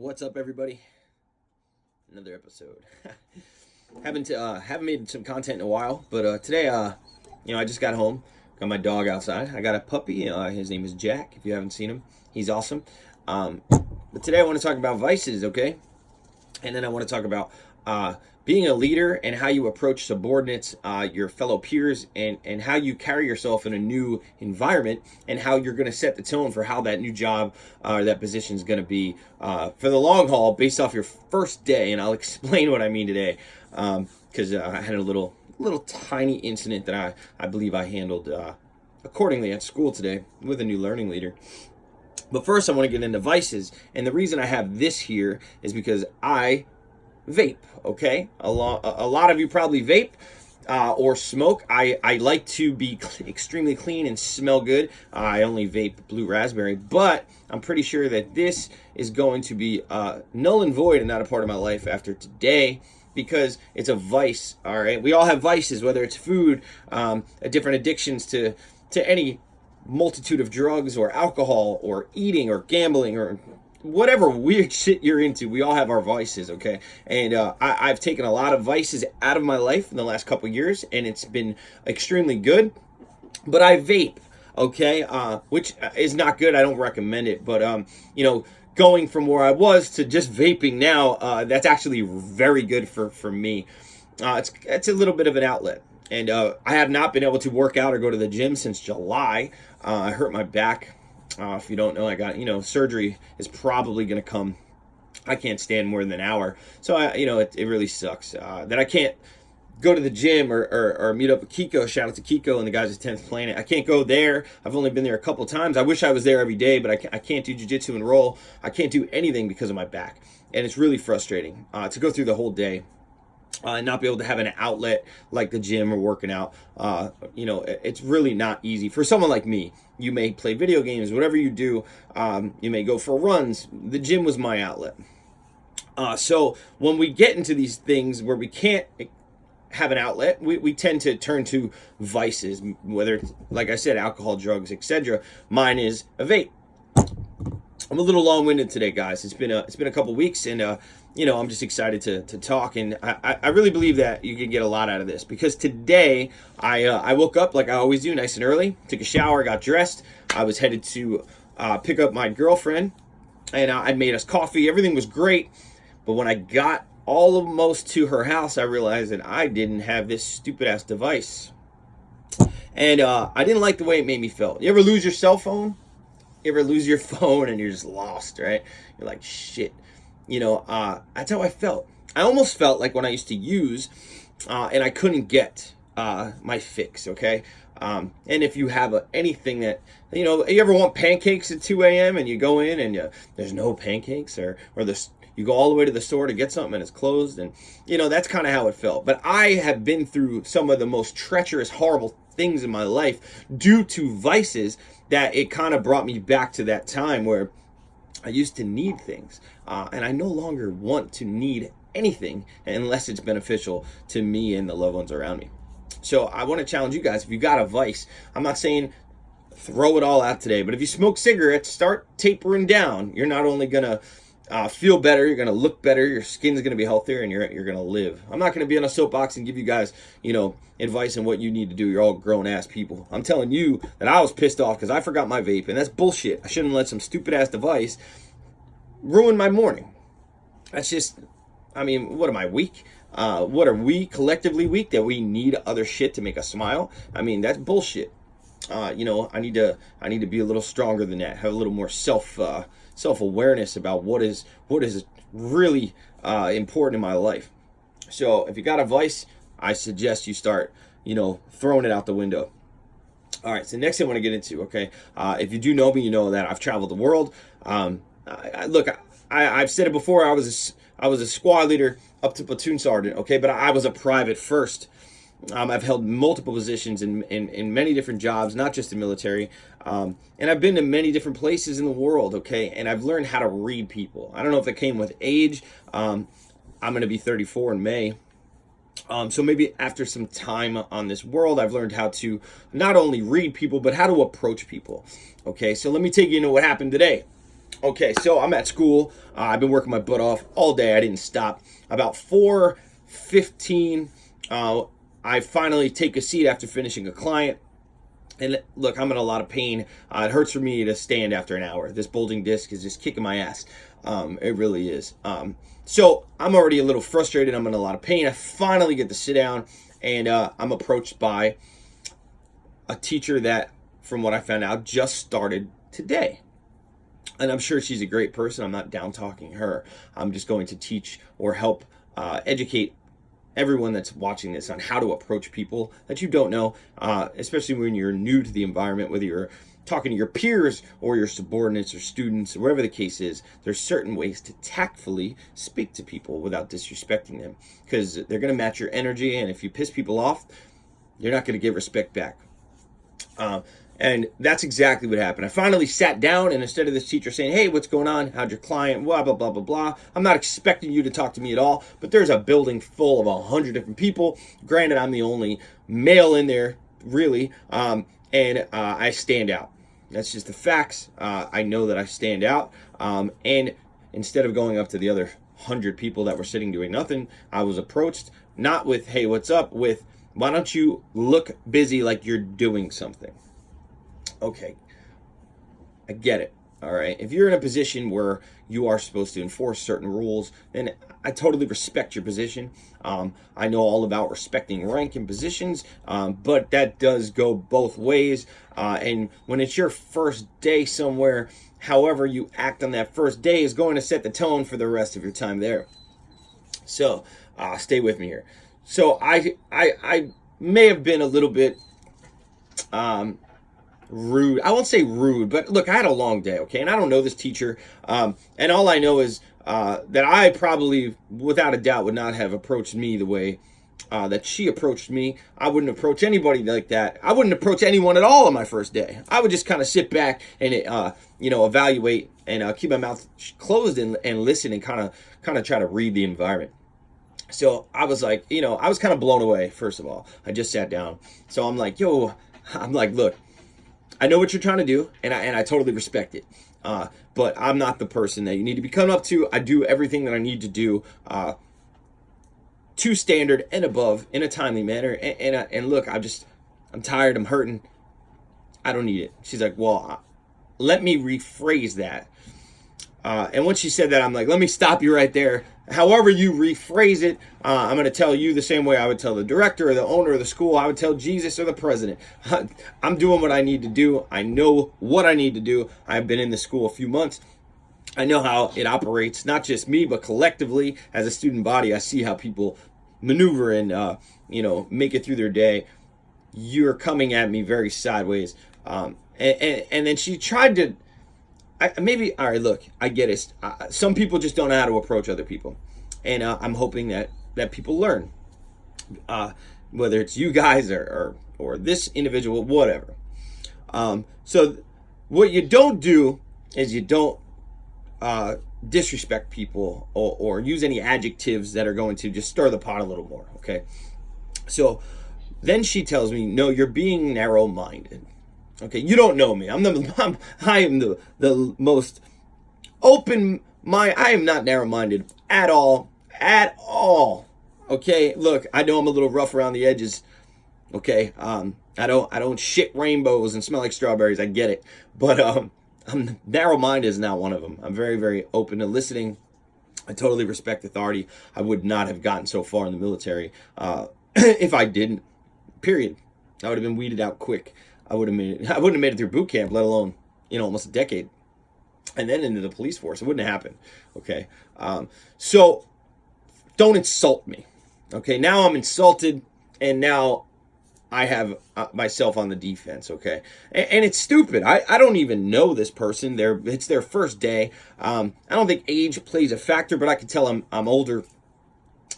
What's up, everybody? Another episode. Haven't made some content in a while, but today, I just got home. Got my dog outside. I got a puppy. His name is Jack. If you haven't seen him, he's awesome. But today I want to talk about vices, okay? And then I want to talk about being a leader and how you approach subordinates, your fellow peers, and how you carry yourself in a new environment, and how you're going to set the tone for how that new job or that position is going to be for the long haul based off your first day. And I'll explain what I mean today, because I had a little tiny incident that I believe I handled accordingly at school today with a new learning leader. But first, I want to get into vices, and the reason I have this here is because I vape. Okay, a lot of you probably vape or smoke. I like to be extremely clean and smell good. I only vape blue raspberry, but I'm pretty sure that this is going to be null and void and not a part of my life after today, because it's a vice. All right, we all have vices, whether it's food, different addictions to any multitude of drugs or alcohol or eating or gambling or whatever weird shit you're into. We all have our vices, okay? And I've taken a lot of vices out of my life in the last couple years, and it's been extremely good. But I vape, okay? Which is not good. I don't recommend it. But going from where I was to just vaping now, that's actually very good for me. It's a little bit of an outlet. And I have not been able to work out or go to the gym since July. I hurt my back. If you don't know, I got, surgery is probably going to come. I can't stand more than an hour. So, it really sucks that I can't go to the gym or meet up with Kiko. Shout out to Kiko and the guys at 10th Planet. I can't go there. I've only been there a couple times. I wish I was there every day, but I can't do jiu-jitsu and roll. I can't do anything because of my back. And it's really frustrating to go through the whole day. And not be able to have an outlet like the gym or working out. It's really not easy for someone like me. You may play video games, whatever you do. You may go for runs. The gym was my outlet. So when we get into these things where we can't have an outlet, we tend to turn to vices, whether it's, like I said, alcohol, drugs, etc. Mine is a vape. I'm a little long-winded today, guys. It's been a couple weeks, and I'm just excited to talk, and I really believe that you can get a lot out of this, because today I woke up like I always do, nice and early, took a shower, got dressed. I was headed to pick up my girlfriend, and I made us coffee. Everything was great, but when I got almost to her house, I realized that I didn't have this stupid-ass device, and I didn't like the way it made me feel. You ever lose your cell phone? You ever lose your phone and you're just lost, right? You're like, shit. That's how I felt. I almost felt like when I used to use and I couldn't get my fix, okay? And if you have anything that, you ever want pancakes at 2 a.m. and you go in and there's no pancakes, or you go all the way to the store to get something and it's closed, and, that's kind of how it felt. But I have been through some of the most treacherous, horrible things in my life due to vices, that it kind of brought me back to that time where I used to need things, and I no longer want to need anything unless it's beneficial to me and the loved ones around me. So I want to challenge you guys, if you got a vice, I'm not saying throw it all out today, but if you smoke cigarettes, start tapering down. You're not only going to feel better, you're going to look better, your skin's going to be healthier, and you're going to live. I'm not going to be on a soapbox and give you guys, advice on what you need to do. You're all grown-ass people. I'm telling you that I was pissed off because I forgot my vape, and that's bullshit. I shouldn't let some stupid-ass device ruin my morning. That's just, what am I, weak? What are we collectively weak, that we need other shit to make us smile? That's bullshit. I need to be a little stronger than that, have a little more self-awareness about what is really important in my life. So if you got a vice, I suggest you start, throwing it out the window. All right, so next thing I want to get into, okay, if you do know me, you know that I've traveled the world. I've said it before, I was a squad leader up to platoon sergeant, okay, but I was a private first. I've held multiple positions in many different jobs, not just the military. And I've been to many different places in the world, okay? And I've learned how to read people. I don't know if that came with age. I'm going to be 34 in May. So maybe after some time on this world, I've learned how to not only read people, but how to approach people. Okay, so let me take you into what happened today. Okay, so I'm at school. I've been working my butt off all day. I didn't stop. About 4:15, I finally take a seat after finishing a client. And look, I'm in a lot of pain. It hurts for me to stand after an hour. This bulging disc is just kicking my ass. It really is. So I'm already a little frustrated. I'm in a lot of pain. I finally get to sit down, and I'm approached by a teacher that, from what I found out, just started today. And I'm sure she's a great person. I'm not down talking her. I'm just going to teach or help educate everyone that's watching this on how to approach people that you don't know, especially when you're new to the environment, whether you're talking to your peers or your subordinates or students, or whatever the case is. There's certain ways to tactfully speak to people without disrespecting them, because they're going to match your energy, and if you piss people off, you're not going to get respect back. And that's exactly what happened. I finally sat down, and instead of this teacher saying, "Hey, what's going on? How'd your client? Blah, blah, blah, blah, blah." I'm not expecting you to talk to me at all, but there's a building full of 100 different people. Granted, I'm the only male in there, really, and I stand out. That's just the facts. I know that I stand out. And instead of going up to the other 100 people that were sitting doing nothing, I was approached not with, "Hey, what's up?" with, "Why don't you look busy like you're doing something?" Okay, I get it. All right. If you're in a position where you are supposed to enforce certain rules, then I totally respect your position. I know all about respecting rank and positions, but that does go both ways. And when it's your first day somewhere, however you act on that first day is going to set the tone for the rest of your time there. So stay with me here. So I may have been a little bit rude. I won't say rude, but look, I had a long day, okay? And I don't know this teacher. And all I know is that I probably, without a doubt, would not have approached me the way that she approached me. I wouldn't approach anybody like that. I wouldn't approach anyone at all on my first day. I would just kind of sit back and, evaluate and keep my mouth closed and listen and kind of try to read the environment. So I was like, I was kind of blown away, first of all. I just sat down. So I'm like, look, I know what you're trying to do, and I totally respect it. But I'm not the person that you need to be coming up to. I do everything that I need to do to standard and above in a timely manner. And look, I'm tired. I'm hurting. I don't need it. She's like, well, let me rephrase that. And once she said that, I'm like, let me stop you right there. However you rephrase it, I'm going to tell you the same way I would tell the director or the owner of the school. I would tell Jesus or the president. I'm doing what I need to do. I know what I need to do. I've been in the school a few months. I know how it operates, not just me, but collectively as a student body. I see how people maneuver and, make it through their day. You're coming at me very sideways. And then she tried to, all right, look, I get it. Some people just don't know how to approach other people. And I'm hoping that people learn, whether it's you guys or this individual, whatever. So what you don't do is you don't disrespect people or use any adjectives that are going to just stir the pot a little more, okay? So then she tells me, no, you're being narrow-minded. Okay, you don't know me. I am the most open mind. I am not narrow-minded at all. Okay, look, I know I'm a little rough around the edges. Okay, I don't shit rainbows and smell like strawberries. I get it, but I'm narrow-minded is not one of them. I'm very, very open to listening. I totally respect authority. I would not have gotten so far in the military if I didn't. Period. I would have been weeded out quick. I wouldn't have made it through boot camp, let alone, almost a decade. And then into the police force. It wouldn't have happened. Okay. So don't insult me. Okay. Now I'm insulted, and now I have myself on the defense. Okay. And it's stupid. I don't even know this person. It's their first day. I don't think age plays a factor, but I can tell I'm older.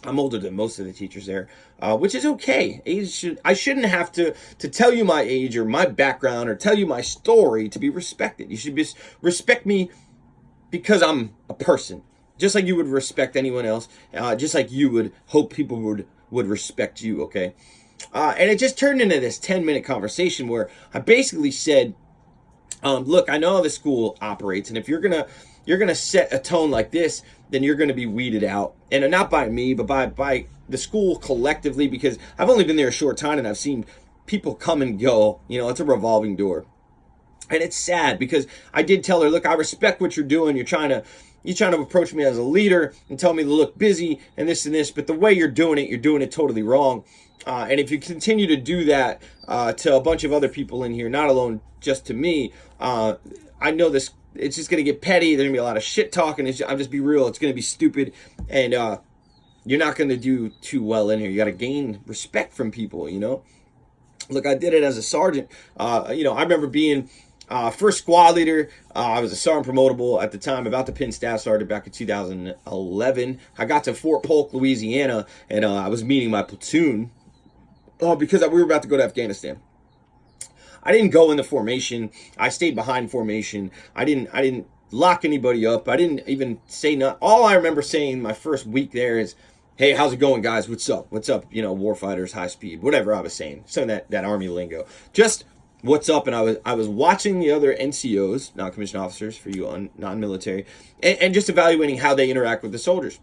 I'm older than most of the teachers there, which is okay. I shouldn't have to tell you my age or my background or tell you my story to be respected. You should just respect me because I'm a person, just like you would respect anyone else, just like you would hope people would respect you, okay? And it just turned into this 10-minute conversation where I basically said Look, I know how the school operates, and if you're gonna set a tone like this, then you're gonna be weeded out, and not by me, but by the school collectively, because I've only been there a short time, and I've seen people come and go. It's a revolving door. And it's sad because I did tell her, look, I respect what you're doing. You're trying to approach me as a leader and tell me to look busy and this, but the way you're doing it totally wrong. And if you continue to do that to a bunch of other people in here, not alone just to me, I know this. It's just gonna get petty. There's gonna be a lot of shit talking. I'll just be real. It's gonna be stupid, and you're not gonna do too well in here. You got to gain respect from people. Look, I did it as a sergeant. I remember being first squad leader. I was a sergeant promotable at the time, about to pin staff sergeant back in 2011. I got to Fort Polk, Louisiana, and I was meeting my platoon because we were about to go to Afghanistan. I didn't go in the formation. I stayed behind formation. I didn't lock anybody up. I didn't even say nothing. All I remember saying my first week there is, "Hey, how's it going, guys? What's up? What's up? Warfighters, high speed, whatever I was saying." Some of that Army lingo. Just what's up, and I was watching the other NCOs, non-commissioned officers for you non-military, and just evaluating how they interact with the soldiers.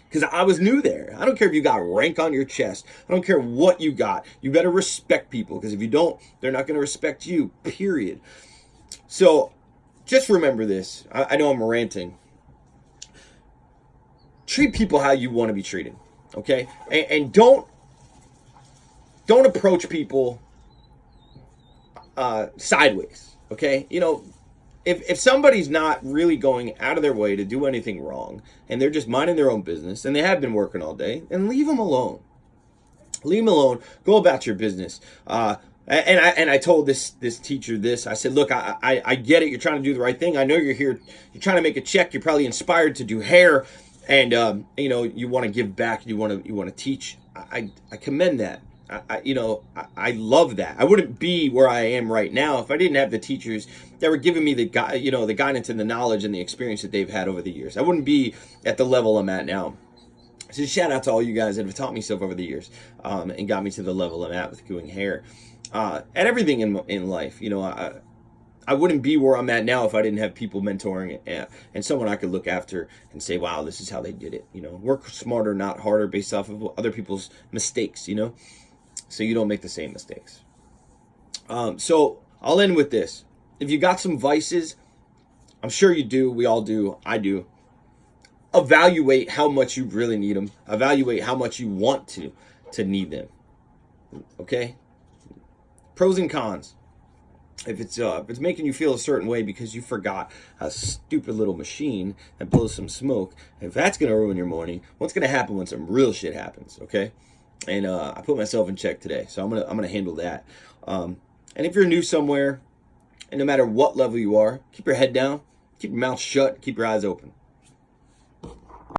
Because I was new there. I don't care if you got rank on your chest. I don't care what you got. You better respect people, because if you don't, they're not going to respect you, period. So just remember this. I know I'm ranting. Treat people how you want to be treated, okay? And don't approach people sideways, okay? If somebody's not really going out of their way to do anything wrong, and they're just minding their own business, and they have been working all day, then leave them alone. Leave them alone. Go about your business. And I told this teacher this. I said, look, I get it. You're trying to do the right thing. I know you're here. You're trying to make a check. You're probably inspired to do hair, and you want to give back. You want to teach. I commend that. I love that. I wouldn't be where I am right now if I didn't have the teachers that were giving me the guidance and the knowledge and the experience that they've had over the years. I wouldn't be at the level I'm at now. So shout out to all you guys that have taught me stuff over the years, and got me to the level I'm at with doing hair, and everything in life. I wouldn't be where I'm at now if I didn't have people mentoring and someone I could look after and say, wow, this is how they did it. Work smarter, not harder, based off of other people's mistakes, so you don't make the same mistakes. So I'll end with this. If you got some vices, I'm sure you do. We all do. I do. Evaluate how much you really need them. Evaluate how much you want to need them. Okay? Pros and cons. If it's making you feel a certain way because you forgot a stupid little machine that blows some smoke, if that's going to ruin your morning, what's going to happen when some real shit happens, okay? And I put myself in check today, so I'm gonna handle that. And if you're new somewhere, and no matter what level you are, keep your head down, keep your mouth shut, keep your eyes open.